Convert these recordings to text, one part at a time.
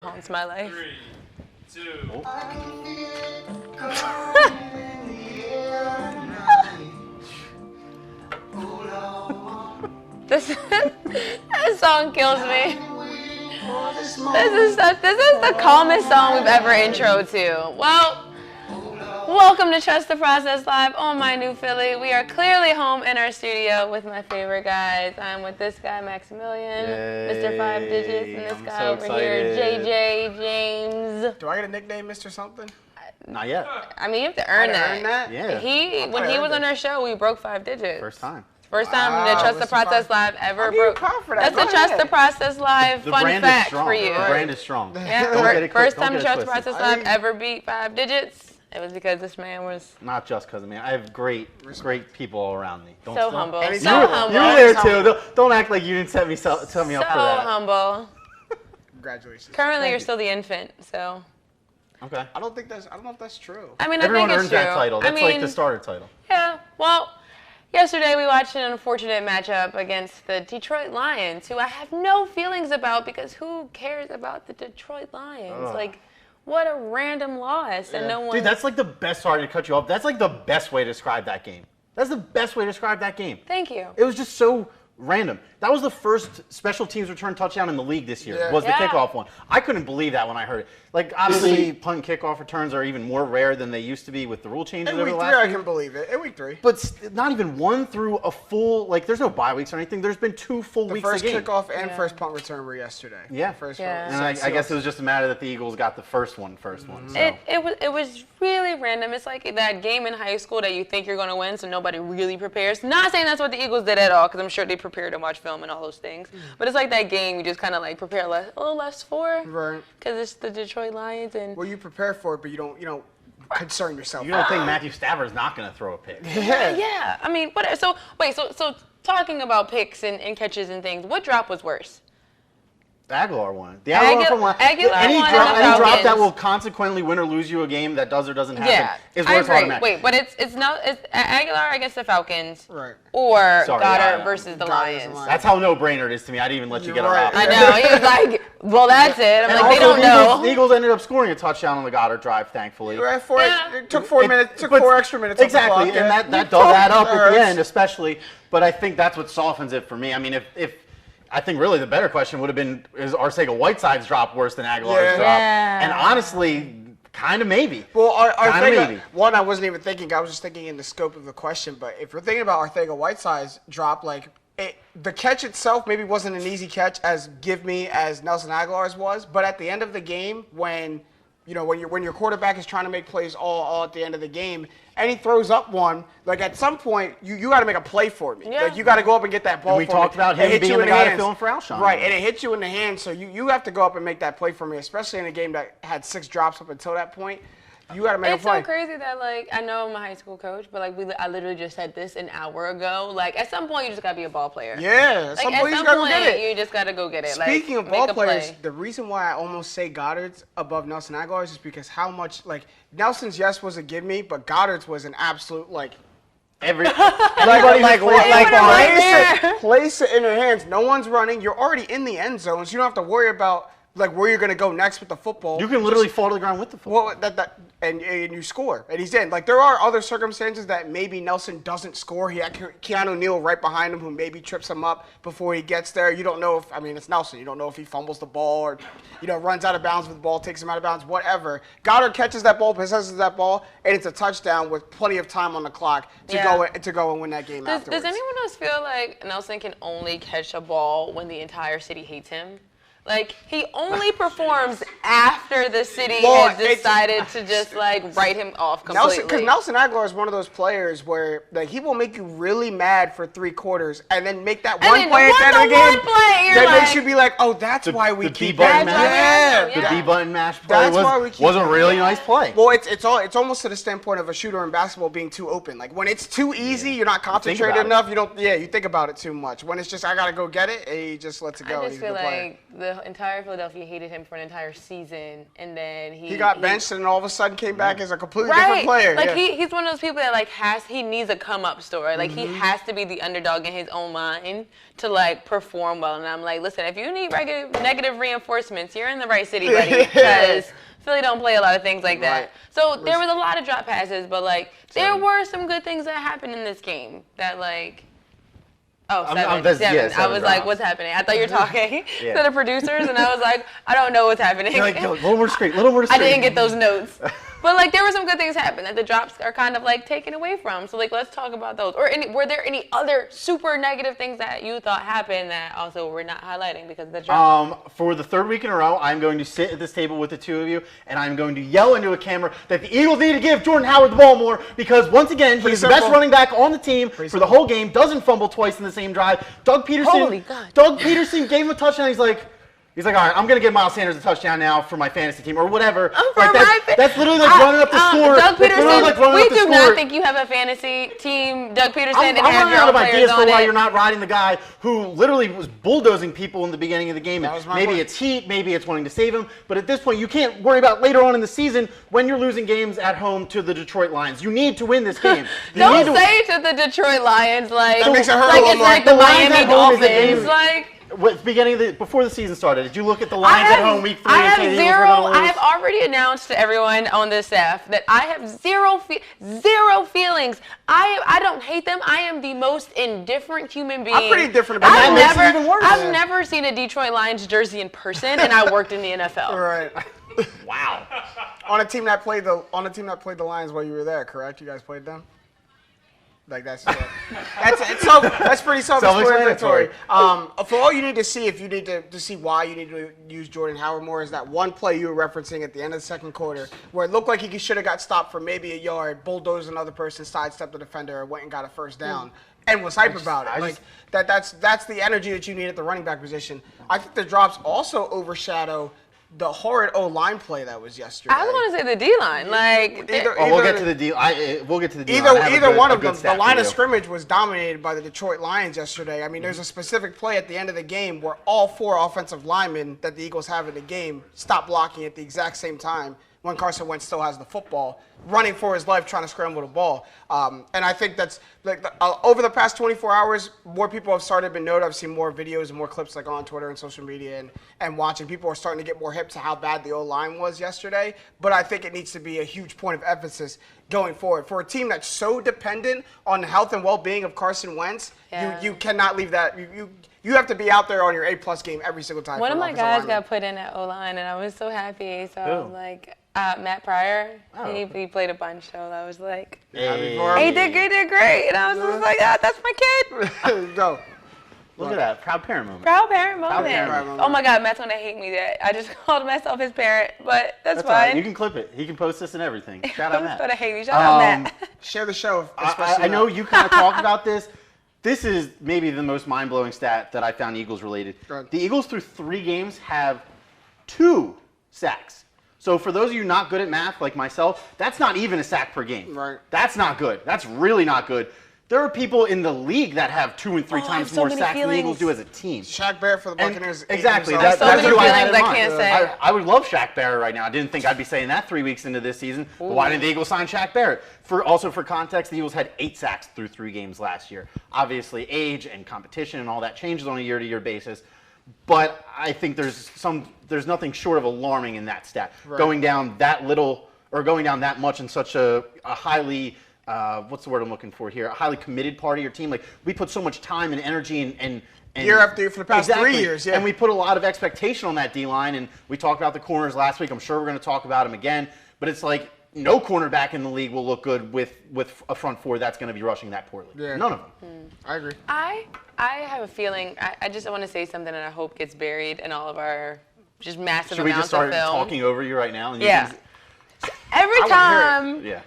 Haunts my life. 3, 2. This song kills me. This is the calmest song we've ever introed to. Well, welcome to Trust the Process Live on My New Philly. We are clearly home in our studio with my favorite guys. I'm with this guy, Maximilian, Mr. 5 Digits, and this guy over here, JJ, James. Do I get a nickname, Mr. Something? Not yet. I mean, you have to earn that. Yeah. When he was on our show, we broke 5 digits. First time. First time the Trust the Process Live ever broke. That's the Trust the Process Live fun fact for you. The brand is strong. Yeah. First time the Trust the Process Live ever beat 5 digits. It was because this man was not just because of me. I have great people all around me. So humble. You were there too. Don't act like you didn't set me up for that. So humble. Congratulations. Currently, you're still the infant, so. Okay. I don't know if that's true. I mean, everyone I think earns it's true. that title. That's like the starter title. Yeah. Well, yesterday we watched an unfortunate matchup against the Detroit Lions, who I have no feelings about because who cares about the Detroit Lions? Like, what a random loss, and no one. Dude, that's like the best. Sorry to cut you off. That's like the best way to describe that game. That's the best way to describe that game. Thank you. It was just so random. That was the first special teams return touchdown in the league this year. Was the kickoff one. I couldn't believe that when I heard it. Like, obviously, punt and kickoff returns are even more rare than they used to be with the rule changes over the last week 3, I can believe it. In week 3. But not even one through a full, like, there's no bye weeks or anything. There's been 2 full weeks of game. The first kickoff and first punt return were yesterday. Yeah. Yeah. And I guess it was just a matter that the Eagles got the first one. So. It was really random. It's like that game in high school that you think you're going to win, so nobody really prepares. Not saying that's what the Eagles did at all, because I'm sure they prepared to watch film and all those things. But it's like that game you just kind of like prepare a little less for. Right. Because it's the Detroit Lions and. Well, you prepare for it, but you don't concern yourself. You don't think Matthew Stafford's not going to throw a pick? Yeah. I mean, whatever. So talking about picks and catches and things, what drop was worse? The Aguilar one. The Aguilar from any drop that will consequently win or lose you a game that does or doesn't happen is worth automatic. Wait, but it's Aguilar against the Falcons, right? Or Goddard versus the Lions. That's how no-brainer it is to me. I didn't even let you get around. I know. He was like, well, that's it. I'm like, they don't know. The Eagles ended up scoring a touchdown on the Goddard drive, thankfully. It took 4 minutes. Took 4 extra minutes. Exactly, and that does add up at the end, especially. But I think that's what softens it for me. I mean, if I think really the better question would have been, is Arcega-Whiteside's drop worse than Aguilar's drop? Yeah. And honestly, kind of maybe. Well, Arcega, one, I wasn't even thinking. I was just thinking in the scope of the question. But if you're thinking about Arcega-Whiteside's drop, like the catch itself maybe wasn't an easy catch as Nelson Aguilar's was. But at the end of the game, when your quarterback is trying to make plays all at the end of the game, and he throws up one, like at some point you got to make a play for me. Yeah. Like you got to go up and get that ball. And we talked about him being the guy to fill in for Alshon. Right, and it hits you in the hand, so you have to go up and make that play for me, especially in a game that had 6 drops up until that point. You got to make a play. It's so crazy that, like, I know I'm a high school coach, but, like, I literally just said this an hour ago. Like, at some point, you just got to be a ball player. Yeah, at some point, you just got to go get it. Speaking of ball players, the reason why I almost say Goddard's above Nelson Aguilar's is because how much, like, Nelson's, yes, was a give me, but Goddard's was an absolute, like, everybody place it in their hands. No one's running. You're already in the end zone, so you don't have to worry about like where you're going to go next with the football. You can literally fall to the ground with the football. Well, and you score, and he's in. Like there are other circumstances that maybe Nelson doesn't score. He had Keanu Neal right behind him, who maybe trips him up before he gets there. You don't know if it's Nelson. You don't know if he fumbles the ball or runs out of bounds with the ball, takes him out of bounds, whatever. Goddard catches that ball, possesses that ball, and it's a touchdown with plenty of time on the clock to go and win that game afterwards. Does anyone else feel like Nelson can only catch a ball when the entire city hates him? Like, he only performs after the city has decided to just, like, write him off completely. Because Nelson Aguilar is one of those players where, like, he will make you really mad for 3 quarters and then make that one play at the end of the game that makes you be like, oh, that's why we keep that. The button mash play was a really nice play. Well, it's almost to the standpoint of a shooter in basketball being too open. Like when it's too easy, you're not concentrated enough. You think about it too much. When it's just I gotta go get it, and he just lets it go. I just feel like the entire Philadelphia hated him for an entire season, and then he got benched, and all of a sudden came back as a completely different player. Like he's one of those people that like he needs a come up story. Like he has to be the underdog in his own mind to like perform well. And I'm like, listen, if you need negative reinforcements, you're in the right city, buddy, because Philly don't play a lot of things like that. So there was a lot of drop passes, but like there were some good things that happened in this game that like. Oh, seven. I was like, what's happening? I thought you were talking to the producers, and I was like, I don't know what's happening. You're like, a little more straight, a little more straight. I didn't get those notes. But, like, there were some good things happen that the drops are kind of, like, taken away from. So, like, let's talk about those. Or were there any other super negative things that you thought happened that also we're not highlighting because of the drop? For the third week in a row, I'm going to sit at this table with the two of you, and I'm going to yell into a camera that the Eagles need to give Jordan Howard the ball more because, once again, he's the best running back on the team for the whole game, doesn't fumble twice in the same drive. Doug Peterson gave him a touchdown. He's like, all right, I'm going to give Miles Sanders a touchdown now for my fantasy team or whatever. That's literally like running up the score. Doug Peterson, we do not think you have a fantasy team, Doug Peterson, and have your own players on it. Why you're not riding the guy who literally was bulldozing people in the beginning of the game. Maybe it's heat, maybe it's wanting to save him. But at this point, you can't worry about later on in the season when you're losing games at home to the Detroit Lions. You need to win this game. Don't say to the Detroit Lions like that makes it hurt like it's like the Miami Dolphins. Like. Before the season started, did you look at the Lions at home week 3 and say the Eagles were going to lose? I have already announced to everyone on the staff that I have zero feelings. I don't hate them. I am the most indifferent human being. I'm pretty different about that. I've never seen a Detroit Lions jersey in person, and I worked in the NFL. Right. Wow. On a team that played the Lions while you were there, correct? You guys played them. Like that's pretty self-explanatory. For all you need to see, if you need to see why you need to use Jordan Howard more, is that one play you were referencing at the end of the second quarter, where it looked like he should have got stopped for maybe a yard, bulldozed another person, sidestepped the defender, went and got a first down, and was hype about it. That's the energy that you need at the running back position. I think the drops also overshadow the horrid O-line play that was yesterday. I was going to say the D-line. We'll get to the D. We'll get to the D. Either one of them. The line of scrimmage was dominated by the Detroit Lions yesterday. I mean, there's a specific play at the end of the game where all 4 offensive linemen that the Eagles have in the game stop blocking at the exact same time when Carson Wentz still has the football, running for his life, trying to scramble the ball. And I think that's like over the past 24 hours, more people have started to note. I've seen more videos and more clips like on Twitter and social media and watching. People are starting to get more hip to how bad the O-line was yesterday. But I think it needs to be a huge point of emphasis going forward. For a team that's so dependent on the health and well-being of Carson Wentz, you cannot leave that. You have to be out there on your A+ game every single time. One of my guys got put in at O-line, and I was so happy. So, Matt Pryor, he played a bunch, so I was like, he did great. And I was just like, that's my kid. Go. Look at that. Proud parent moment. Proud parent moment. Oh, my God. Matt's going to hate me that I just called myself his parent, but that's fine. Right. You can clip it. He can post this and everything. Shout out Matt. He's going to hate me. Shout out Matt. Share the show. I know you kind of talked about this. This is maybe the most mind-blowing stat that I found Eagles related. The Eagles through 3 games have 2 sacks. So for those of you not good at math like myself, that's not even a sack per game. Right. That's not good. That's really not good. There are people in the league that have 2 and 3 times more sacks than the Eagles do as a team. Shaq Barrett for the Buccaneers. Exactly. That's who I had in mind. I would love Shaq Barrett right now. I didn't think I'd be saying that 3 weeks into this season. But why didn't the Eagles sign Shaq Barrett? Also for context, the Eagles had 8 sacks through 3 games last year. Obviously, age and competition and all that changes on a year-to-year basis. But I think there's nothing short of alarming in that stat. Right. Going down that little or going down that much in such a highly what's the word I'm looking for here? A highly committed part of your team. Like we put so much time and energy and year after year for the past 3 years, and we put a lot of expectation on that D-line. And we talked about the corners last week. I'm sure we're going to talk about them again. But it's like no cornerback in the league will look good with a front 4 that's going to be rushing that poorly. Yeah. None of them. I agree. I have a feeling. I just want to say something that I hope gets buried in all of our just massive Should we amounts just start of film. talking over you right now? And Yeah. You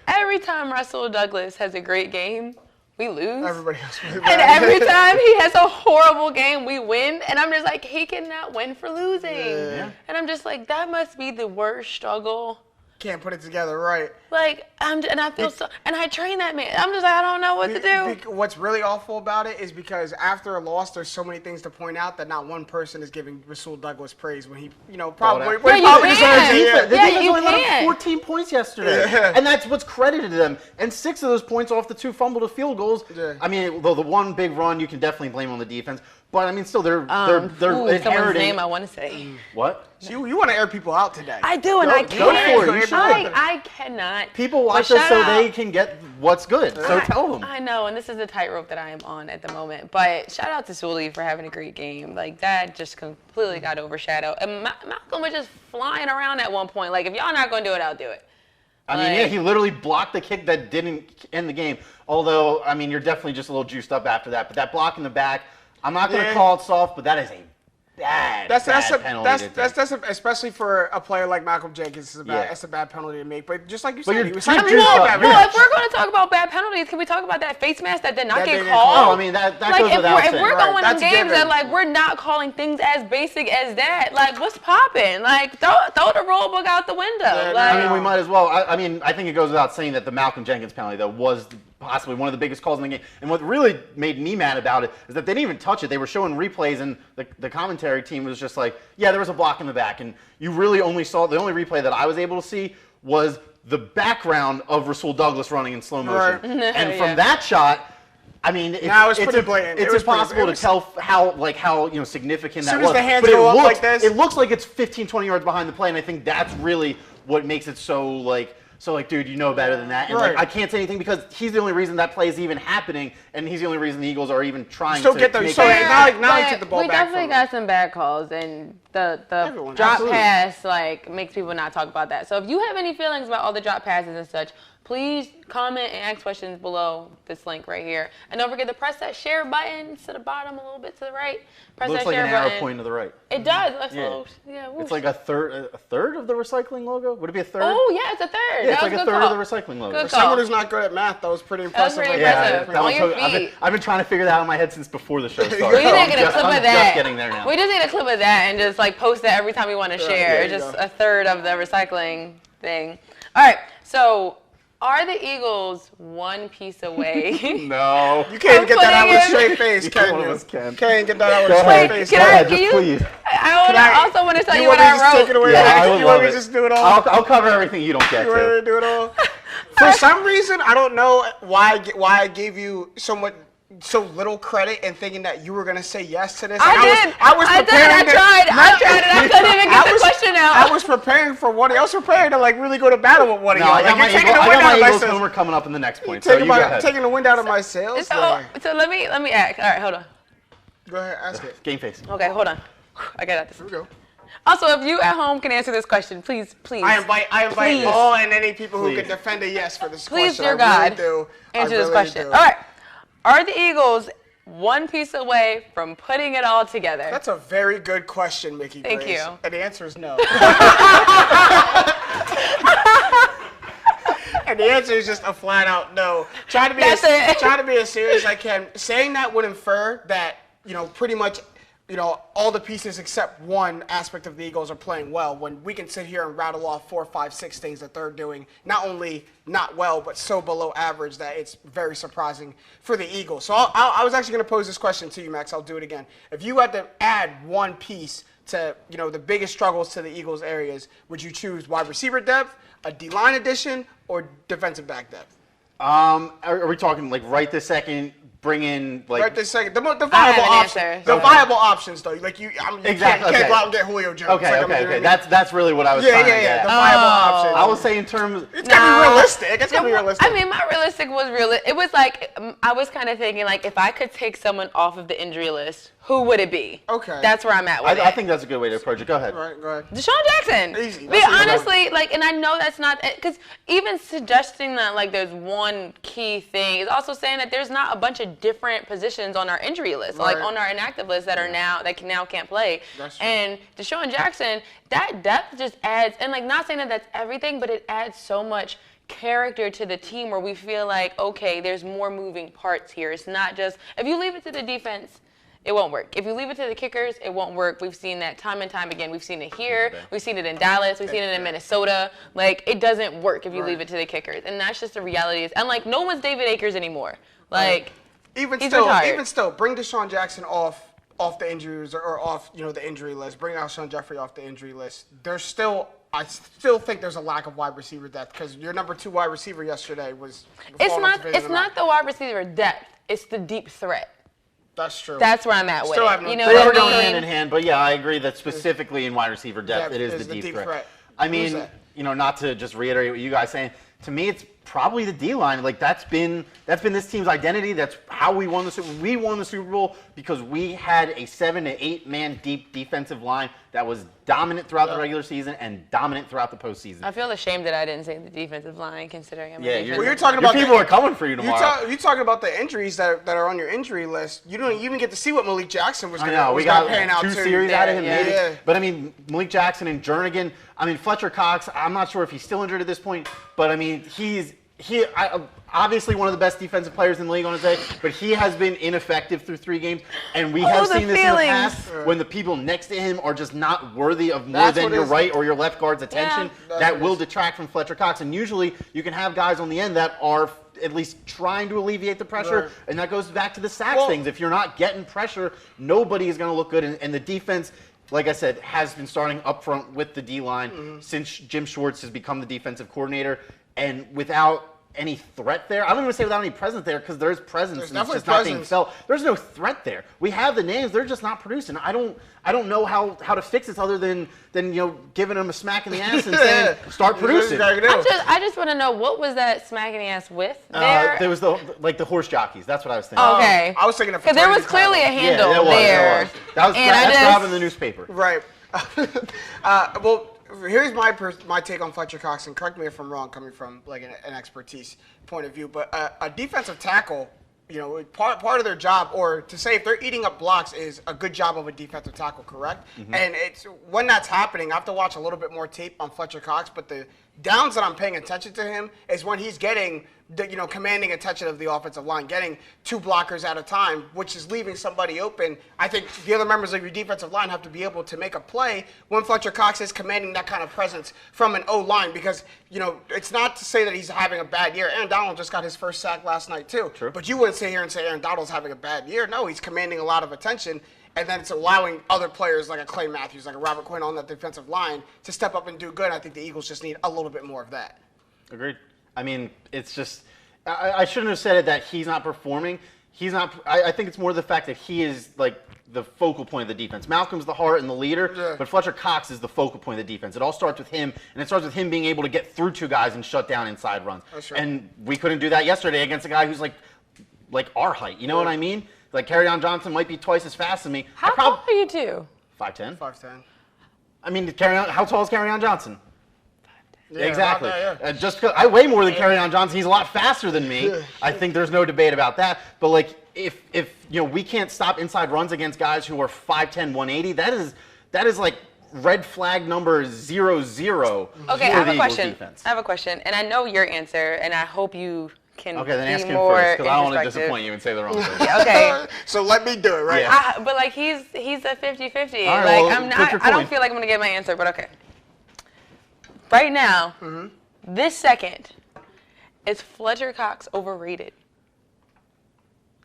Every time Russell Douglas has a great game, we lose. Everybody else really And bad. every time he has a horrible game, we win. And I'm just like, he cannot win for losing. Yeah. And I'm just like, that must be the worst struggle. Can't put it together right. Like, and I feel so, and I train that man. I'm just like, I don't know what to do. What's really awful about it is because after a loss, there's so many things to point out that not one person is giving Rasul Douglas praise when he, probably. Yeah, when he you probably can. deserves it. The Yeah, defense you only let can. up 14 points yesterday, Yeah. and that's what's credited to them. And 6 of those points off the 2 fumbled field goals. Yeah. I mean, though the one big run you can definitely blame on the defense, but I mean, still they're Someone's inheriting. name I want to say. What? So you want to air people out today? I do, and I Go can't. for it. You should. I cannot. People watch But us so shout out- they can get what's good. So tell them. I know, and this is the tightrope that I am on at the moment. But shout out to Sully for having a great game. Like, that just completely got overshadowed. And Malcolm was just flying around at one point. Like, if y'all not going to do it, I'll do it. I mean, yeah, he literally blocked the kick that didn't end the game. Although, I mean, you're definitely just a little juiced up after that. But that block in the back, I'm not going to call it soft, but that is a bad penalty. That's especially for a player like Malcolm Jenkins. It's a bad penalty to make. But just like you said, you're he was trying saying, to juice up. Well, if we're going to talk about bad penalties, can we talk about that face mask that did not That get didn't called? call. Oh, I mean, that Like, goes without if saying. we're Right, going on that's a games given. that, like, we're not calling things as basic as that, like, what's popping? Like, throw the rule book out the window. Yeah, like, I mean, we might as well. I mean, I think it goes without saying that the Malcolm Jenkins penalty, though, was possibly one of the biggest calls in the game. And what really made me mad about it is that they didn't even touch it. They were showing replays, and the commentary team was just like, yeah, there was a block in the back. And you really only saw, the only replay that I was able to see was the background of Rasul Douglas running in slow motion. Right. And from Yeah. that shot, I mean, it's pretty blatant. It's It was pretty- impossible it was- to tell how significant that soon was. as the hands But go up looks, like this- it looks like it's 15, 20 yards behind the play, and I think that's really what makes it so dude, you know better than that. And Right. I can't say anything because he's the only reason that play is even happening, and he's the only reason the Eagles are even trying Still to get those- make so it. it's not like- now he but took the ball we back definitely from got some bad calls, and the Everyone, drop absolutely. pass makes people not talk about that. So if you have any feelings about all the drop passes and such, please comment and ask questions below this link right here. And don't forget to press that share button to the bottom, a little bit to the right. Press Looks that like share an arrow button. pointing to the right. It does. That's Yeah. whoosh. It's like a third of the recycling logo. Would it be a third? Oh yeah, it's a third. yeah, That it's was like a good third call. of the recycling logo. Good For someone call. who's not good at math, that was pretty That was impressive. pretty Like, impressive. pretty On much. your feet. I've been trying to figure that out in my head since before the show started. We need to I'm get a clip I'm of that. just getting there now. We just need a clip of that and just post that every time we want to share. there you Just go. a third of the recycling thing. All right. So, are the Eagles one piece away? No. You can't get that out with a putting straight face, Neither can one you? of us can. Can't get that out with Go a ahead. straight face. Can Go I? ahead, Can just you? please. I also want to tell you want what me I to just wrote. take it away? Yeah, I would You want love me to it. just do it all? I'll cover everything you don't get You want me to. to do it all? For some reason, I don't know why I gave you so little credit and thinking that you were gonna say yes to this. I And I was preparing. I tried, and I couldn't even get the question out. I was preparing for one. I was preparing to really go to battle with one of No, y'all. I got my You're taking the I wind got out my of my Eagles sails. homework coming up in the next point. So you go ahead. Taking the wind out of my sails. So let me ask. All right, hold on. Go ahead, ask it. Game face. Okay, hold on. I got this. Here we go. Also, if you at home can answer this question, please. I invite Please. all and any people who Please. can defend a yes for this Please, question. dear I God, really do. answer I this really question. do. All right. Are the Eagles one piece away from putting it all together? That's a very good question, Mickey. Thank Grace. you. And the answer is no. And the answer is just a flat out no. Try to be That's it. try to be as serious as I can. Saying that would infer that pretty much all the pieces except one aspect of the Eagles are playing well. When we can sit here and rattle off 4, 5, 6 things that they're doing, not only not well, but so below average that it's very surprising for the Eagles. So I was actually going to pose this question to you, Max. I'll do it again. If you had to add one piece to the biggest struggles to the Eagles areas, would you choose wide receiver depth, a D-line addition, or defensive back depth? Are we talking right this second? Bring in Right this second, the I viable have an options. answer. The Okay. viable options, though. You Exactly, can't okay. go out and get Julio Jones. Okay, you know what I mean? That's really what I was Yeah, trying to yeah. get. The at. viable Oh. options. I will say in terms. It's gotta be realistic. It's gotta be Yeah, well, realistic. I mean, my realistic was real. It was I was kind of thinking if I could take someone off of the injury list, who would it be? Okay. That's where I'm at with it. I think that's a good way to approach it. Go ahead. Right, go ahead. Deshaun Jackson. Easy. Be That's easy. honestly, and I know that's not, because even suggesting that there's one key thing is also saying that there's not a bunch of different positions on our injury list, Right. on our inactive list that are now can't play. That's true. And Deshaun Jackson, that depth just adds, and not saying that that's everything, but it adds so much character to the team where we feel like, okay, there's more moving parts here. It's not just, if you leave it to the defense, it won't work. If you leave it to the kickers, it won't work. We've seen that time and time again. We've seen it here. We've seen it in Dallas. We've seen it in Minnesota. Like, it doesn't work if you leave it to the kickers. And that's just the reality. And, like, no one's David Akers anymore. Like, even he's still, retired. Bring Deshaun Jackson off the injuries or off, the injury list. Bring Alshon Jeffrey off the injury list. I still think there's a lack of wide receiver depth because your number 2 wide receiver yesterday was. It's not the wide receiver depth. It's the deep threat. That's true. That's where I'm at with it. You know they what are I mean? going hand in hand, but yeah, I agree that specifically in wide receiver depth, it is the deep threat. I mean, not to just reiterate what you guys saying. To me, it's probably the D-line. Like that's been this team's identity. That's how we won the Super Bowl. We won the Super Bowl because we had a 7 to 8 man deep defensive line that was dominant throughout the regular season and dominant throughout the postseason. I feel ashamed that I didn't say the defensive line, considering I'm a defensive you're talking about people are coming for you tomorrow. You're talking about the injuries that are on your injury list. You don't even get to see what Malik Jackson was going to we got pan out 2 too. series out of him. Yeah. But I mean, Malik Jackson and Jernigan. I mean, Fletcher Cox. I'm not sure if he's still injured at this point, but I mean, obviously one of the best defensive players in the league on his day, but he has been ineffective through 3 games, and we have seen this in the past when the people next to him are just not worthy of more than your right or your left guard's attention. That will detract from Fletcher Cox, and usually you can have guys on the end that are at least trying to alleviate the pressure, and that goes back to the sacks things. If you're not getting pressure, nobody is going to look good, and the defense, like I said, has been starting up front with the D-line since Jim Schwartz has become the defensive coordinator, and without any threat there. I don't even say without any presence there because there's presence and it's just not being felt. There's no threat there. We have the names, they're just not producing. I don't know how to fix this other than giving them a smack in the ass and saying start producing. I just want to know, what was that smack in the ass with there? There was the horse jockeys. That's what I was thinking. Okay. I was thinking of because there was clearly a handle there. That's grabbing the newspaper. Right. Well, here's my take on Fletcher Cox, and correct me if I'm wrong, coming from like an expertise point of view. But a defensive tackle, part of their job, or to say if they're eating up blocks, is a good job of a defensive tackle, correct? And it's when that's happening, I have to watch a little bit more tape on Fletcher Cox. But the downs that I'm paying attention to him is when he's getting commanding attention of the offensive line, getting 2 blockers at a time, which is leaving somebody open. I think the other members of your defensive line have to be able to make a play when Fletcher Cox is commanding that kind of presence from an O-line, because, it's not to say that he's having a bad year. Aaron Donald just got his first sack last night too. True. But you wouldn't sit here and say Aaron Donald's having a bad year. No, he's commanding a lot of attention. And then it's allowing other players like a Clay Matthews, like a Robert Quinn on that defensive line to step up and do good. I think the Eagles just need a little bit more of that. Agreed. I mean, it's just I shouldn't have said it that he's not performing. He's not. I think it's more the fact that he is like the focal point of the defense. Malcolm's the heart and the leader, but Fletcher Cox is the focal point of the defense. It all starts with him, and it starts with him being able to get through 2 guys and shut down inside runs. That's right. And we couldn't do that yesterday against a guy who's like our height. You know what I mean? Like Kerryon Johnson might be twice as fast as me. How tall are you two? 5'10". 5'10". I mean, how tall is Kerryon Johnson? Yeah, exactly. Yeah. Just because I weigh more than Kerryon Johnson, he's a lot faster than me. I think there's no debate about that. But like, if we can't stop inside runs against guys who are 5'10", 180, that is like red flag number 0-0. Okay, I have a question. Defense. I have a question, and I know your answer, and I hope you can then ask be him more first, because I don't want to disappoint you and say the wrong thing. Okay. So let me do it, right? Yeah. But like he's a 50-50. Right, like well, I'm not. I don't feel like I'm gonna get my answer, but okay. Right now, this second, is Fletcher Cox overrated?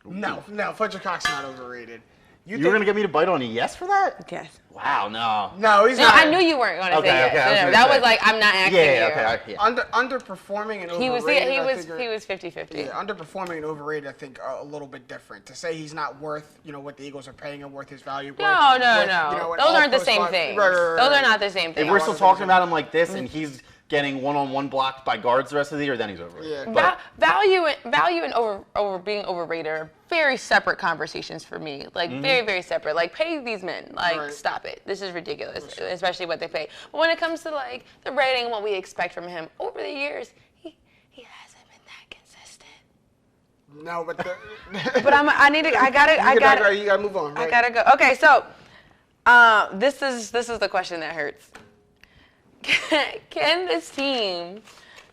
No, Fletcher Cox is not overrated. You were going to get me to bite on a yes for that? Yes. Wow, no. No, he's not. I knew you weren't going to say yes. Okay, that was like, I'm not asking you. Underperforming and overrated. He was 50-50. Yeah, underperforming and overrated, I think, are a little bit different. To say he's not worth, what the Eagles are paying him, worth his value. No. Those aren't the same things. Right. Those are not the same things. If we're still talking about him like this, and he's getting one-on-one blocked by guards the rest of the year, then he's overrated. Yeah. Value and over being overrated are very separate conversations for me. Like very, very separate. Like pay these men. Like stop it. This is ridiculous, especially what they pay. But when it comes to like the rating and what we expect from him over the years, he hasn't been that consistent. No, but but I gotta you gotta move on. Right? I gotta go. Okay, so this is the question that hurts. Can this team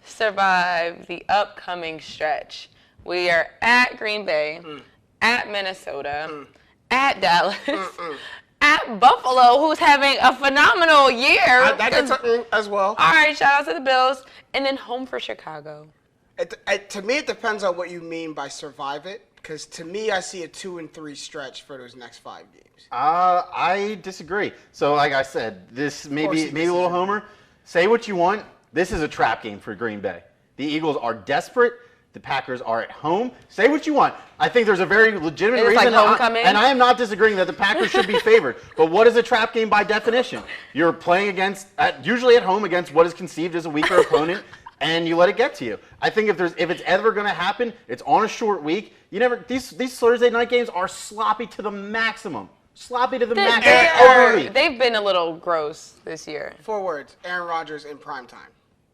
survive the upcoming stretch. We are at Green Bay, at Minnesota, at Dallas, at Buffalo, who's having a phenomenal year. That gets as well. All right, shout out to the Bills. And then home for Chicago. To me, it depends on what you mean by survive it. Because to me, I see a 2-3 stretch for those next 5 games. I disagree. So, like I said, this maybe a little homer. Say what you want. This is a trap game for Green Bay. The Eagles are desperate. The Packers are at home. Say what you want. I think there's a very legitimate reason. Like homecoming. And I am not disagreeing that the Packers should be favored. But what is a trap game by definition? You're playing usually at home against what is conceived as a weaker opponent, and you let it get to you. I think if it's ever going to happen, it's on a short week. These Thursday night games are sloppy to the maximum. Sloppy to the maximum. They've been a little gross this year. 4 words. Aaron Rodgers in primetime.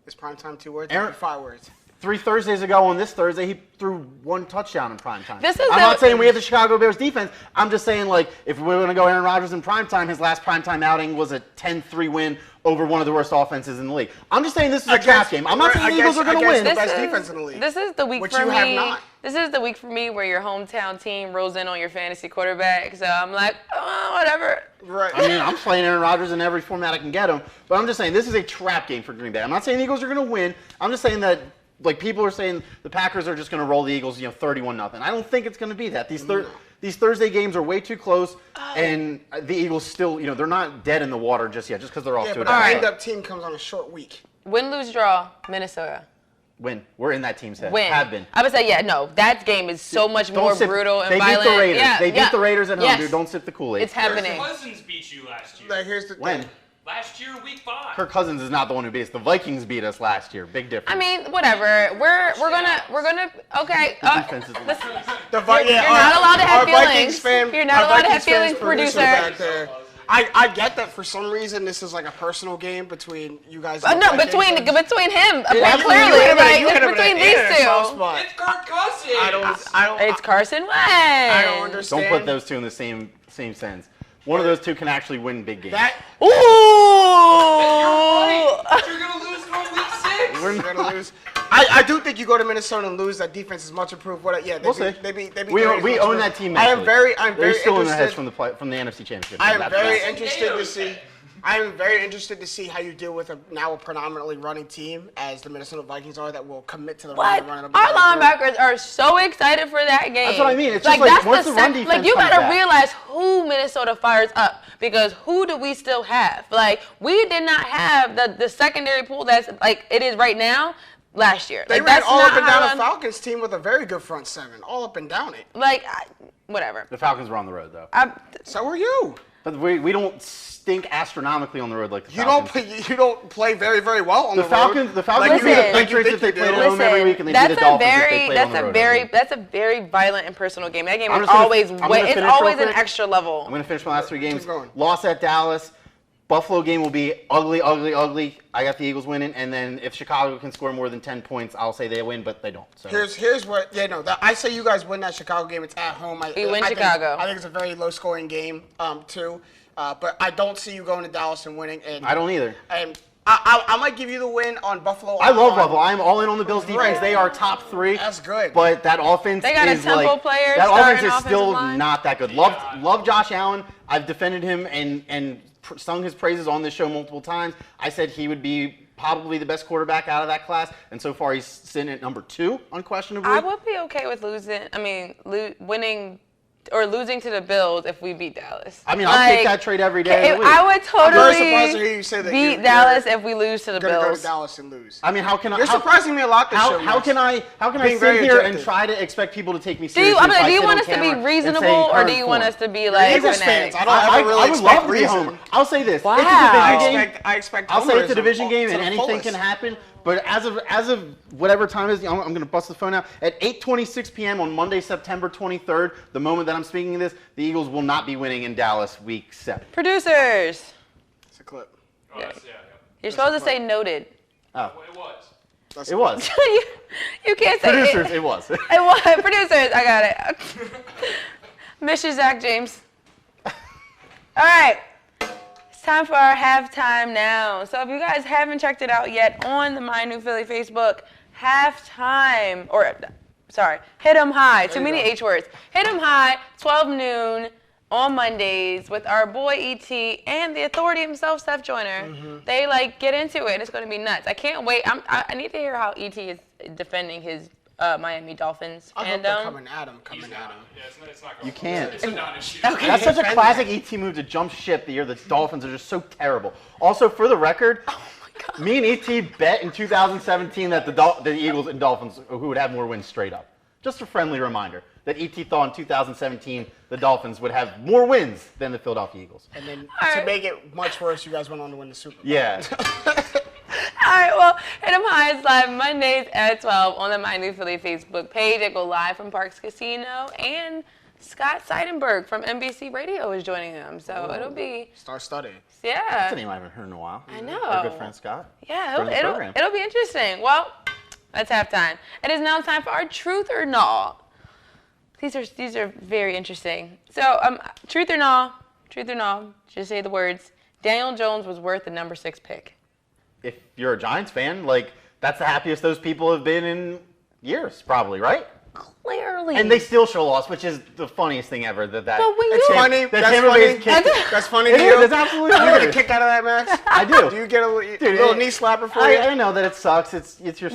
Is primetime 2 words? 5 words. 3 Thursdays ago on this Thursday, he threw 1 touchdown in primetime. I'm not saying we have the Chicago Bears defense. I'm just saying, like, if we're going to go Aaron Rodgers in primetime, his last primetime outing was a 10-3 win over one of the worst offenses in the league. I'm just saying this is a trap game. I'm not saying the Eagles are going to win. The best defense in the league. This is the week which for you me. Have not. This is the week for me where your hometown team rolls in on your fantasy quarterback. So I'm like, oh, whatever. Right. I mean, I'm playing Aaron Rodgers in every format I can get him. But I'm just saying this is a trap game for Green Bay. I'm not saying the Eagles are going to win. I'm just saying that, like, people are saying the Packers are just going to roll the Eagles, 31-0. I don't think it's going to be that. These Thursday games are way too close, and the Eagles still, they're not dead in the water just yet, just because they're off to a but bad the start. end-up team comes on a short week. Win, lose, draw, Minnesota. Win. We're in that team's head. Win. Have been. I would say, that game is so much more brutal and they violent. Beat the Raiders. Yeah, they beat the Raiders at home, yes. dude. Don't sip the Kool-Aid. It's happening. Kirk Cousins beat you last year. Like, here's the When? thing. Last year, week 5. Kirk Cousins is not the one who beat us. The Vikings beat us last year. Big difference. I mean, whatever. We're gonna. Okay. defense is You're not allowed to have Vikings feelings. You're not allowed to have feelings, producer. producer. Back there. I get that for some reason this is like a personal game between you guys. No, between him. Yeah, Clearly, like it's between these two. It's Kirk Cousins. I It's Carson Wentz. I don't understand. Don't put those two in the same sentence. One of those two can actually win big games. Ooh! You're going to lose on week 6. We're gonna lose. I do think you go to Minnesota and lose. That defense is much improved. We'll see. We own that team. I am very They're still in the heads interested. from the NFC Championship. I am very interested to see. I am very interested to see how you deal with now a predominantly running team, as the Minnesota Vikings are, that will commit to the What? run. Our linebackers are so excited for that game. That's what I mean. It's just like once the run defense like you comes gotta back. realize who Minnesota fires up, because who do we still have? Like, we did not have the secondary pool that's like it is right now last year. They like, ran that's all not up and how down the Falcons team with a very good front seven, all up and down it. Like, whatever. The Falcons were on the road though. So are you. But we don't stink astronomically on the road like the Falcons. You don't play very, very well on the Falcons. road. The Falcons beat the Patriots if they played at home every week, and they beat the Dolphins if they played on the road. That's a very violent and personal game. That game I'm is just gonna- always I'm gonna it's finish always real an quick. extra level. I'm going to finish my last 3 games. Keep going. Loss at Dallas. Buffalo game will be ugly, ugly, ugly. I got the Eagles winning, and then if Chicago can score more than 10 points, I'll say they win, but they don't. So Here's what I say you guys win that Chicago game. It's at home. We win Chicago. I think it's a very low scoring game too. But I don't see you going to Dallas and winning. And I don't either. And I might give you the win on Buffalo. I love Buffalo. I'm all in on the Bills defense. Right. They are top 3. That's good. But that offense They got a is tempo like player that starting offense is offensive still line. not that good. Love Josh Allen. I've defended him and sung his praises on this show multiple times. I said he would be probably the best quarterback out of that class, and so far he's sitting at number 2, unquestionably. I would be okay with winning or losing to the Bills if we beat Dallas. I mean, I'll take that trade every day of the week. I would I'm very surprised to hear totally you say that beat you're Dallas if we lose to the gonna go to Bills. Dallas and lose. I mean, how can I? You're surprising me a lot this show. How can I Being sit very here and objective. try to expect people to take me Do you, seriously? do you sit want on us to be camera and reasonable, say or do current you want form? us to be like Eagles fans. fanatics? I don't ever really I would love expect to be reason. home. I'll say this. Wow. It's a division game. I expect. I'll say it's a homerism division game to and the anything fullest. can happen. But as of whatever time it is, I'm going to bust the phone out. At 8:26 p.m. on Monday, September 23rd, the moment that I'm speaking of this, the Eagles will not be winning in Dallas week 7. Producers, It's a clip. Oh, that's, yeah. you're supposed to say noted. Oh, Well, it was. it was. you can't say Producers, it was. It was. Producers, I got it. Miss you, Zach James. All right. It's time for our halftime now. So if you guys haven't checked it out yet on the My New Philly Facebook, halftime, Hit 'em High. Too many H words. Hit 'em High, 12 noon on Mondays with our boy E.T. and the authority himself, Steph Joyner. They get into it. It's going to be nuts. I can't wait. I need to hear how E.T. is defending his Miami Dolphins. I hope they're coming at him. Yeah, it's not going You can't. It's a non-issue. Okay. That's such a classic ET move to jump ship the year the Dolphins are just so terrible. Also, for the record, me and ET bet in 2017 that the Eagles and Dolphins who would have more wins straight up. Just a friendly reminder that ET thought in 2017 the Dolphins would have more wins than the Philadelphia Eagles. And then to make it much worse, you guys went on to win the Super Bowl. Yeah. All right, well, Hit 'em High is live Mondays at 12 on the My New Philly Facebook page. It go live from Parks Casino, and Scott Seidenberg from NBC Radio is joining them. So it'll be Star-studded. That's a yeah, name I haven't heard in a while. I know. Our good friend Scott. yeah, Friend of the program. it'll be interesting. Well, that's halftime. It is now time for our Truth or Null. These are very interesting. So Truth or Null, just say the words. Daniel Jones was worth the number 6 pick. If you're a Giants fan, that's the happiest those people have been in years, probably, right? Clearly. And they still show loss, which is the funniest thing ever. But when It's you funny. that That's Tampa funny. Bay's kick- That's funny It to is, you. it's absolutely You get a hilarious. kick out of that, Max? I do. Do you get a little knee slapper for you? I know that it sucks. It's your spot.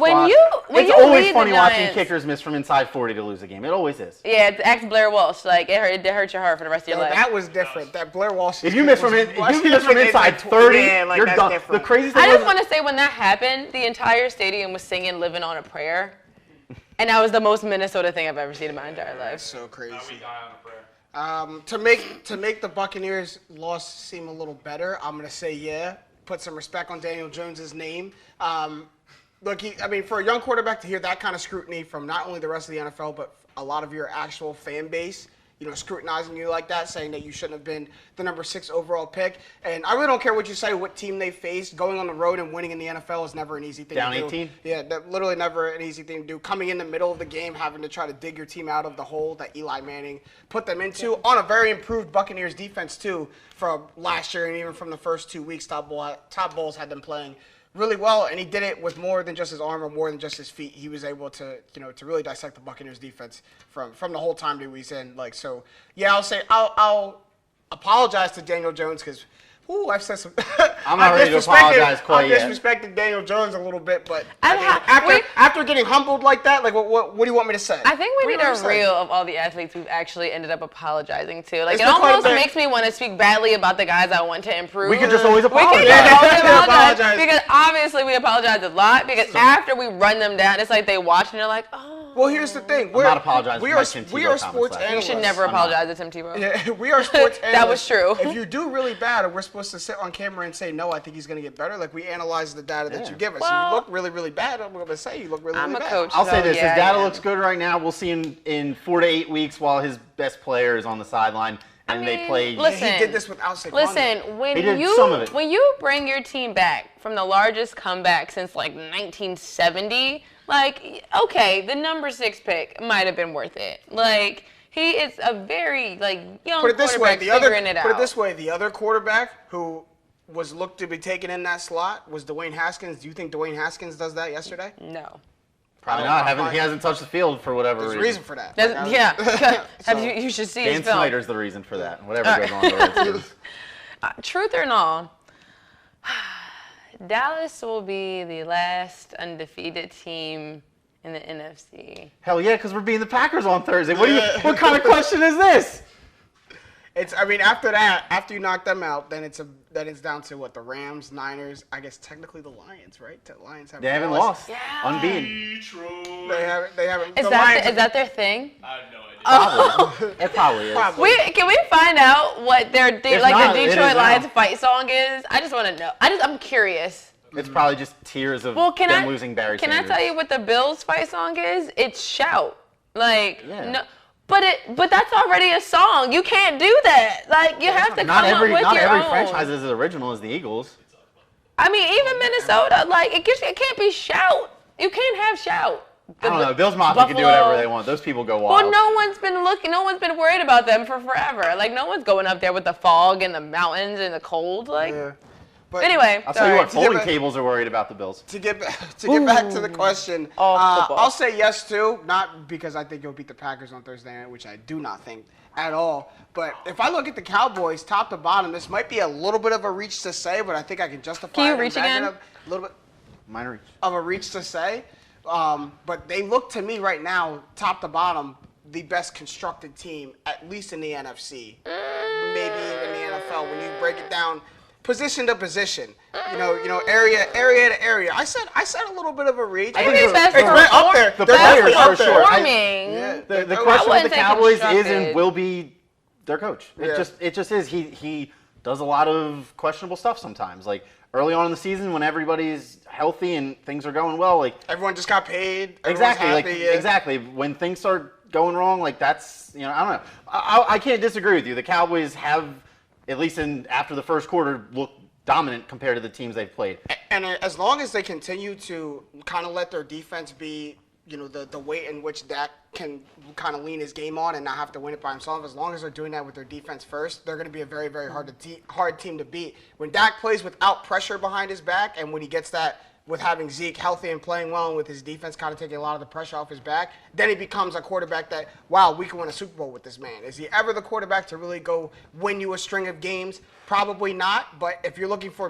When it's you always lead the funny watching Giants- kickers miss from inside 40 to lose a game. It always is. Yeah, it's ex Blair Walsh. It hurt your heart for the rest of your life. That was different. That Blair Walsh. If you miss from inside 30, you're that's done. different. The craziest thing I just was- want to say when that happened, the entire stadium was singing "Living on a Prayer," and that was the most Minnesota thing I've ever seen in my entire life. That's so crazy. We die on a prayer. To make the Buccaneers' loss seem a little better, I'm gonna say put some respect on Daniel Jones's name. Look, for a young quarterback to hear that kind of scrutiny from not only the rest of the NFL but a lot of your actual fan base, scrutinizing you like that, saying that you shouldn't have been the number 6 overall pick. And I really don't care what you say, what team they faced. Going on the road and winning in the NFL is never an easy thing Down to do. 18? Yeah, that literally never an easy thing to do. Coming in the middle of the game, having to try to dig your team out of the hole that Eli Manning put them into on a very improved Buccaneers defense too from last year and even from the first 2 weeks. Todd Bowles had them playing really well, and he did it with more than just his arm or more than just his feet. He was able to, to really dissect the Buccaneers defense from the whole time that he was in. I'll apologize to Daniel Jones because, I've said some. I'm not ready to apologize quite yet. I disrespected Daniel Jones a little bit, but I'm after getting humbled like that, what do you want me to say? I think we What need do you a want me to say? reel of all the athletes we've actually ended up apologizing to. It's It been quite a almost bit. makes me want to speak badly about the guys I want to improve. We could just always We apologize. can just always apologize Apologize. because obviously we apologize a lot. Because after we run them down, it's like they watch and they're like, oh. Well, here's the thing. I'm not apologizing We for my are Tim Tebow we are comments sports last week. You analysts. should never I'm not. apologize to Tim Tebow. Yeah, we are sports analysts. That was true. If you do really bad and we're supposed to sit on camera and say, no, I think he's going to get better, we analyze the data that Yeah. you give us. Well, you look really, really bad. I'm going to say you look really, I'm really a bad. coach. I'll say So, this: yeah, his data yeah. looks good right now. We'll see him in 4 to 8 weeks while his best player is on the sideline and they play. Listen, He did this without Saquon. Listen, when He did some of it. when you bring your team back from the largest comeback since 1970, okay, the number 6 pick might have been worth it. He is a very young Put it this way, quarterback figuring it out. put it this way, the other quarterback who was looked to be taken in that slot was Dwayne Haskins. Do you think Dwayne Haskins does that yesterday? No. Probably not. He hasn't touched the field for whatever There's a reason. reason for that. You should see Dan his film. Snyder's the reason for that. Whatever goes on the Redskins. Truth or no, Dallas will be the last undefeated team in the NFC. Hell yeah, because we're beating the Packers on Thursday. What kind of question is this? After that, after you knock them out, then it's down to what, the Rams, Niners, I guess technically the Lions, right? The Lions They haven't lost. Yeah. Unbeaten. Detroit. They haven't. Is the that Lions, is that their thing? I have no idea. Probably. It probably is. Probably. Can we find out what their not, the it is Detroit now. Lions fight song is? I just want to know. I'm curious. It's probably just tears of Well, them losing Barry Can Sanders. I tell you what the Bills fight song is? It's Shout. Yeah. No, but that's already a song. You can't do that. You have to Not come every up with not your every own. franchise is as original as the Eagles. I mean, even Minnesota, it can't be Shout. You can't have Shout. I don't know. Bills Mafia can do whatever they want. Those people go wild. Well, no one's been worried about them for forever. Like, no one's going up there with the fog and the mountains and the cold. Like, But anyway. I'll tell you what, folding tables are worried about the Bills. To get back to the question, I'll say yes too. Not because I think you'll beat the Packers on Thursday night, which I do not think at all. But if I look at the Cowboys, top to bottom, this might be a little bit of a reach to say, but I think I can justify it. Can you reach again? A little bit Minor reach. of a reach to say. But they look to me right now, top to bottom, the best constructed team, at least in the NFC. Maybe even the NFL when you break it down position to position. You know, area to area. I said a little bit of a reach. I think it's up there. The players for sure. The question with the Cowboys is and will be their coach. It just is. He does a lot of questionable stuff sometimes. Like early on in the season when everybody's healthy and things are going well, like everyone just got paid. Exactly. Exactly. When things start going wrong, like that's I don't know. I can't disagree with you. The Cowboys have, at least after the first quarter, looked dominant compared to the teams they've played. And as long as they continue to kind of let their defense be, the way in which Dak can kind of lean his game on and not have to win it by himself, as long as they're doing that with their defense first, they're going to be a very, very hard team to beat. When Dak plays without pressure behind his back and when he gets that with having Zeke healthy and playing well and with his defense kind of taking a lot of the pressure off his back, then he becomes a quarterback that, wow, we can win a Super Bowl with this man. Is he ever the quarterback to really go win you a string of games? Probably not, but if you're looking for,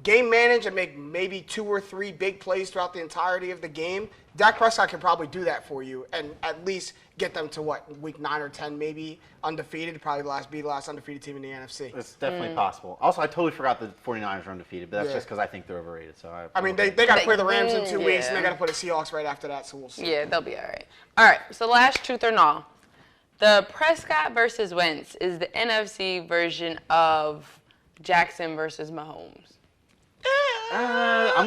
game manage and make maybe 2 or 3 big plays throughout the entirety of the game, Dak Prescott can probably do that for you and at least get them to week 9 or 10 maybe undefeated, probably be the last undefeated team in the NFC. It's definitely possible. Also, I totally forgot the 49ers are undefeated, but that's just because I think they're overrated. So they got to play the Rams in 2 weeks and they got to play the Seahawks right after that, so we'll see. Yeah, they'll be all right. All right, so last truth or no. The Prescott versus Wentz is the NFC version of Jackson versus Mahomes. I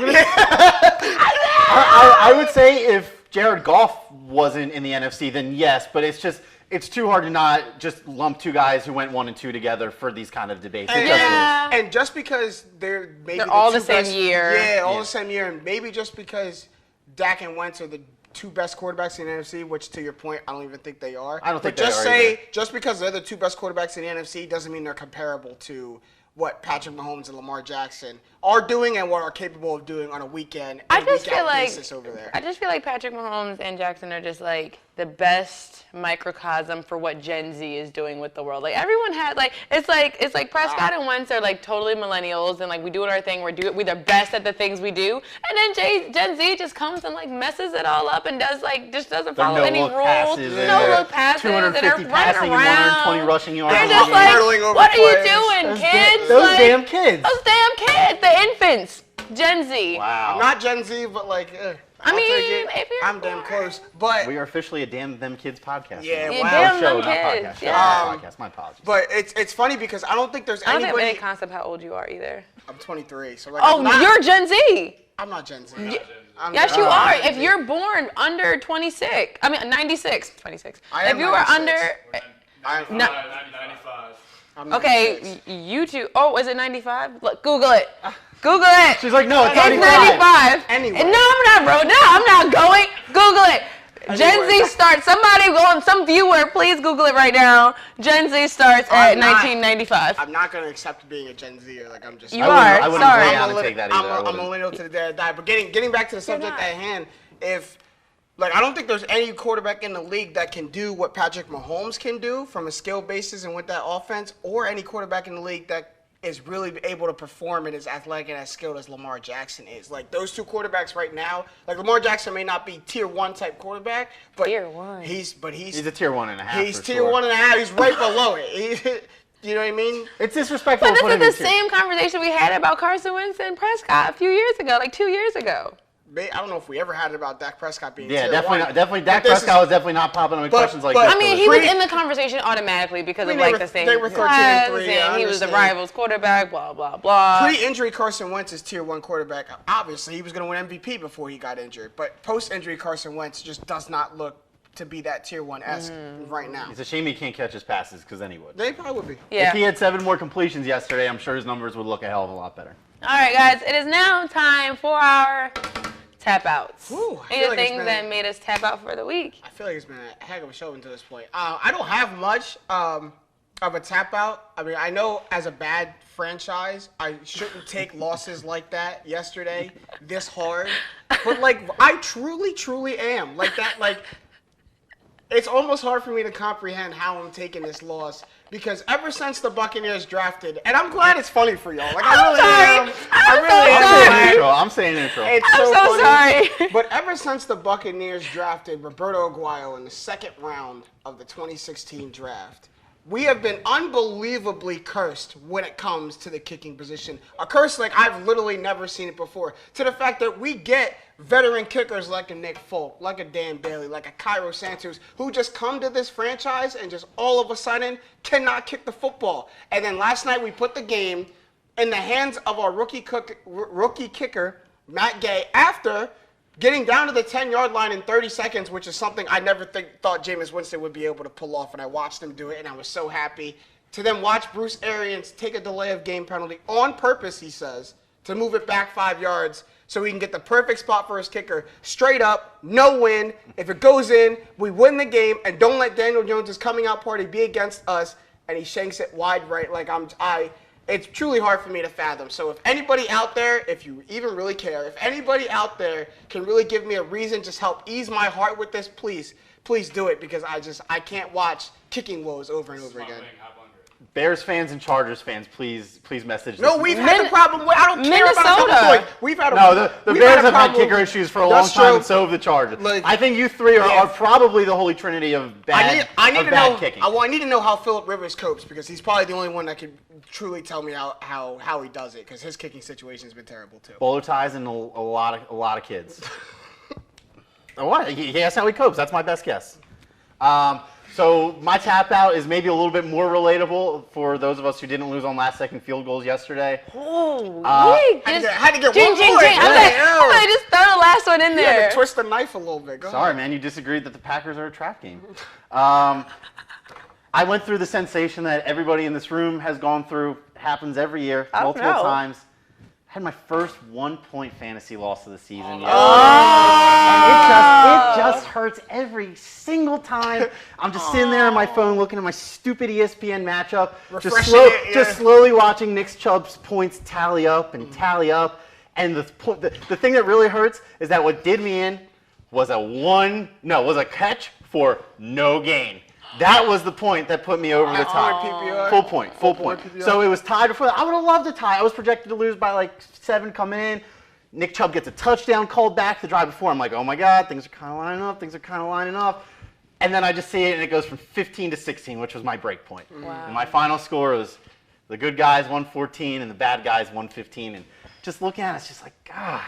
would say if Jared Goff wasn't in the NFC, then yes, but it's too hard to not just lump 2 guys who went 1 and 2 together for these kind of debates. And just because they're all the same year. The same year, and maybe just because Dak and Wentz are the 2 best quarterbacks in the NFC, which to your point, I don't even think they are. I don't think they are. Just because they're the 2 best quarterbacks in the NFC doesn't mean they're comparable to what Patrick Mahomes and Lamar Jackson are doing and what are capable of doing on a weekend and basis over there. I just feel like Patrick Mahomes and Jackson are just like the best microcosm for what Gen Z is doing with the world. Like everyone had it's like Prescott and Wentz are like totally millennials and like we do our thing, we're the best at the things we do, and then Gen Z just comes and like messes it all up and doesn't follow any rules. No look passes. 250 passing and 120 rushing yards. They're just like, what are you doing, kids? Those damn kids. Those damn kids. The infants. Gen Z. Wow. I'm not Gen Z, but I'm damn close. But we are officially a Damn Them Kids podcast. Yeah, wow. Damn Them Kids. Podcast. My apologies. But it's funny because I don't think there's anybody. I don't have any concept how old you are either. I'm 23, so you're Gen Z. I'm not Gen Z. Yes, you are. If you're born under 96, 26. If you were under. I'm 95. Okay, you two. Oh, is it 95? Look, Google it. Google it. She's like, no, it's 95. Anyway. No, I'm not, bro. No, I'm not going. Google it. Gen Z starts. Somebody go on. Some viewer, please Google it right now. Gen Z starts at 1995. I'm not going to accept being a Gen Zer. I'm just. You are. I wouldn't Sorry. I'm a millennial to the day I die. But getting back to the subject at hand, I don't think there's any quarterback in the league that can do what Patrick Mahomes can do from a skill basis and with that offense, or any quarterback in the league that is really able to perform and is athletic and as skilled as Lamar Jackson is. Those 2 quarterbacks right now, Lamar Jackson may not be tier 1 type quarterback, but tier 1. He's a tier 1.5. He's tier 1.5. He's right below it. You know what I mean? It's disrespectful. But this is the same conversation we had about Carson Wentz and Prescott a few years ago, 2 years ago. I don't know if we ever had it about Dak Prescott being definitely. Dak Prescott was definitely not popping up in questions like this. I mean, he was in the conversation automatically because of the same. They were 13-3. And he was the rivals quarterback. Blah blah blah. Pre-injury, Carson Wentz is tier 1 quarterback. Obviously, he was going to win MVP before he got injured. But post-injury, Carson Wentz just does not look to be that tier 1-esque right now. It's a shame he can't catch his passes because then he would. They probably would be. Yeah. If he had 7 more completions yesterday, I'm sure his numbers would look a hell of a lot better. All right, guys. It is now time for our tap outs. Ooh, I Any feel of the like it's things been that made us tap out for the week? I feel like it's been a heck of a show until this point. I don't have much of a tap out. I mean, I know as a bad franchise, I shouldn't take losses like that yesterday this hard. But, like, I truly am. Like, that, like, it's almost hard for me to comprehend how I'm taking this loss. Because ever since the Buccaneers drafted, and I'm glad it's funny for y'all. Like, I really am. I really am. I'm saying intro. It's I'm so funny. sorry. But ever since the Buccaneers drafted Roberto Aguayo in the second round of the 2016 draft, we have been unbelievably cursed when it comes to the kicking position. A curse like I've literally never seen it before. To the fact that we get veteran kickers like a Nick Folk, like a Dan Bailey, like a Cairo Santos, who just come to this franchise and just all of a sudden cannot kick the football. And then last night we put the game in the hands of our rookie kicker, Matt Gay, after getting down to the 10-yard line in 30 seconds, which is something I never thought Jameis Winston would be able to pull off, and I watched him do it, and I was so happy. To then watch Bruce Arians take a delay of game penalty on purpose, he says, to move it back 5 yards so he can get the perfect spot for his kicker. Straight up, no win. If it goes in, we win the game, and don't let Daniel Jones' coming out party be against us, and he shanks it wide right like it's truly hard for me to fathom. So if anybody out there, if you even really care, if anybody out there can really give me a reason, just help ease my heart with this, please do it, because I can't watch kicking woes over and over again. Bears fans and Chargers fans, please message. No, we've had the problem. I don't care about Minnesota. the point. We've had the Bears have had kicker issues for a long time, and so have the Chargers. Like, I think you three are probably the holy trinity of bad kicking. I need to know how Phillip Rivers copes, because he's probably the only one that can truly tell me how he does it, because his kicking situation has been terrible too. Bowler ties and a lot of kids. What? Guess how he copes. That's my best guess. So my tap out is maybe a little bit more relatable for those of us who didn't lose on last-second field goals yesterday. Oh, had to get jing, one jing, more. jing. I just throw the last one in there. Yeah, to twist the knife a little bit. Go Sorry, ahead. man, you disagreed that the Packers are a trap game. I went through the sensation that everybody in this room has gone through. Happens every year, multiple times. Had my first 1-point fantasy loss of the season. And it just hurts every single time. I'm just sitting there on my phone looking at my stupid ESPN matchup, just slowly watching Nick Chubb's points tally up and tally up. And the thing that really hurts is that what did me in was a catch for no gain. That was the point that put me over the top. Full point. So it was tied before that. I would have loved to tie. I was projected to lose by like 7 coming in. Nick Chubb gets a touchdown called back the drive before. I'm like, oh my God, things are kind of lining up. And then I just see it, and it goes from 15 to 16, which was my break point. Wow. And my final score was the good guys 114 and the bad guys 115. And just looking at it, it's just like, God,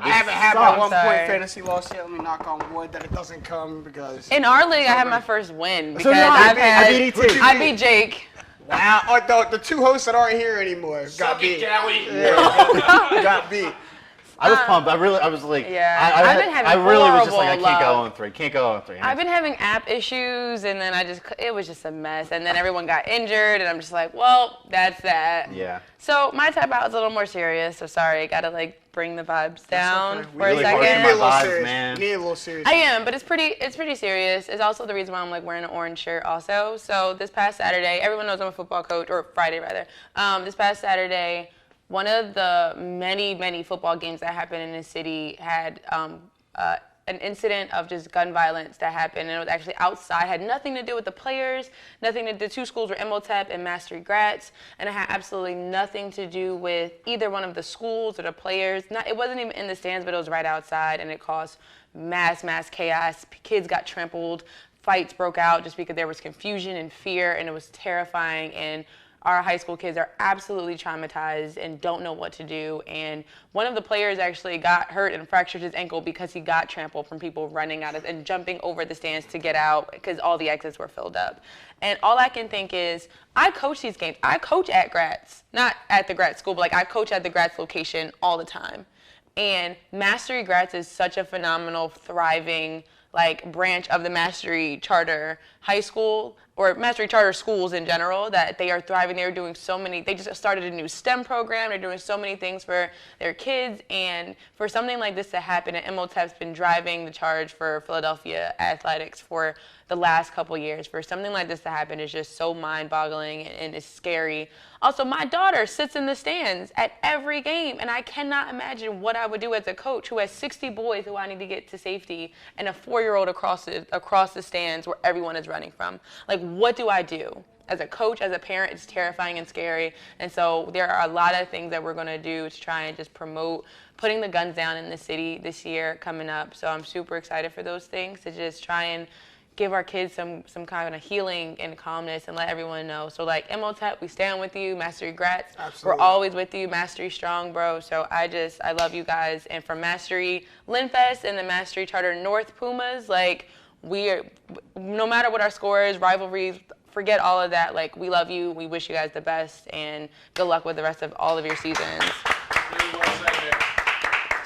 this I haven't had sucks. my 1-point fantasy loss yet. Let me knock on wood that it doesn't come, because in our league, I had my first win because I beat Jake. Wow. Oh, the two hosts that aren't here anymore got beat. Got beat. I was pumped. I was like, I've been having I really was just like, I horrible can't go 0-3. I've been having app issues, and then it was just a mess. And then everyone got injured, and I'm just like, well, that's that. Yeah. So my tap out is a little more serious. So sorry, I gotta bring the vibes down for really a second. Need a little Vibes, serious. man. Need a little serious. I am, but it's pretty serious. It's also the reason why I'm like wearing an orange shirt also. So this past Saturday, everyone knows I'm a football coach, or Friday rather. This past Saturday, one of the many football games that happened in this city had an incident of just gun violence that happened, and it was actually outside. Had nothing to do with the players, the two schools were Imhotep and Mastery Gratz, and it had absolutely nothing to do with either one of the schools or the players. It wasn't even in the stands, but it was right outside, and it caused mass chaos. Kids got trampled, fights broke out just because there was confusion and fear, and it was terrifying. And our high school kids are absolutely traumatized and don't know what to do. And one of the players actually got hurt and fractured his ankle because he got trampled from people running out of and jumping over the stands to get out because all the exits were filled up. And all I can think is, I coach these games. I coach at Gratz, not at the Gratz school, but like I coach at the Gratz location all the time. And Mastery Gratz is such a phenomenal, thriving branch of the Mastery Charter High School. or Mastery Charter schools in general, that they are thriving. They're doing so many. They just started a new STEM program. They're doing so many things for their kids. And for something like this to happen, and MOTEP's been driving the charge for Philadelphia athletics for the last couple years. For something like this to happen is just so mind-boggling and it's scary. Also, my daughter sits in the stands at every game, and I cannot imagine what I would do as a coach who has 60 boys who I need to get to safety and a 4-year-old across the stands where everyone is running from. Like, what do I do? As a coach, as a parent, it's terrifying and scary. And so there are a lot of things that we're going to do to try and just promote putting the guns down in the city this year coming up. So I'm super excited for those things, to just try and give our kids some kind of healing and calmness and let everyone know. So like MOTEP, we stand with you. Mastery Grats, Absolutely. We're always with you. Mastery Strong, bro. So I love you guys. And for Mastery Linfest and the Mastery Charter North Pumas, like, we are, no matter what our score is, rivalries, forget all of that. Like, we love you. We wish you guys the best, and good luck with the rest of all of your seasons.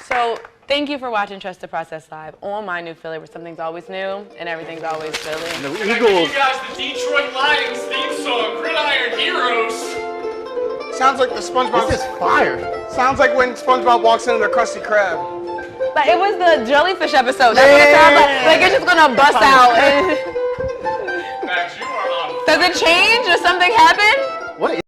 So thank you for watching Trust the Process Live on My New Philly, where something's always new and everything's always Philly. And the Can I give Eagles. you guys the Detroit Lions theme song, Gridiron Heroes. Sounds like the SpongeBob. This is fire. Sounds like when SpongeBob walks into the Krusty Krab. Like, it was the jellyfish episode. That's what it sounds like. Like, it's just gonna bust out. Max, you are on Does it change? Does something happen? What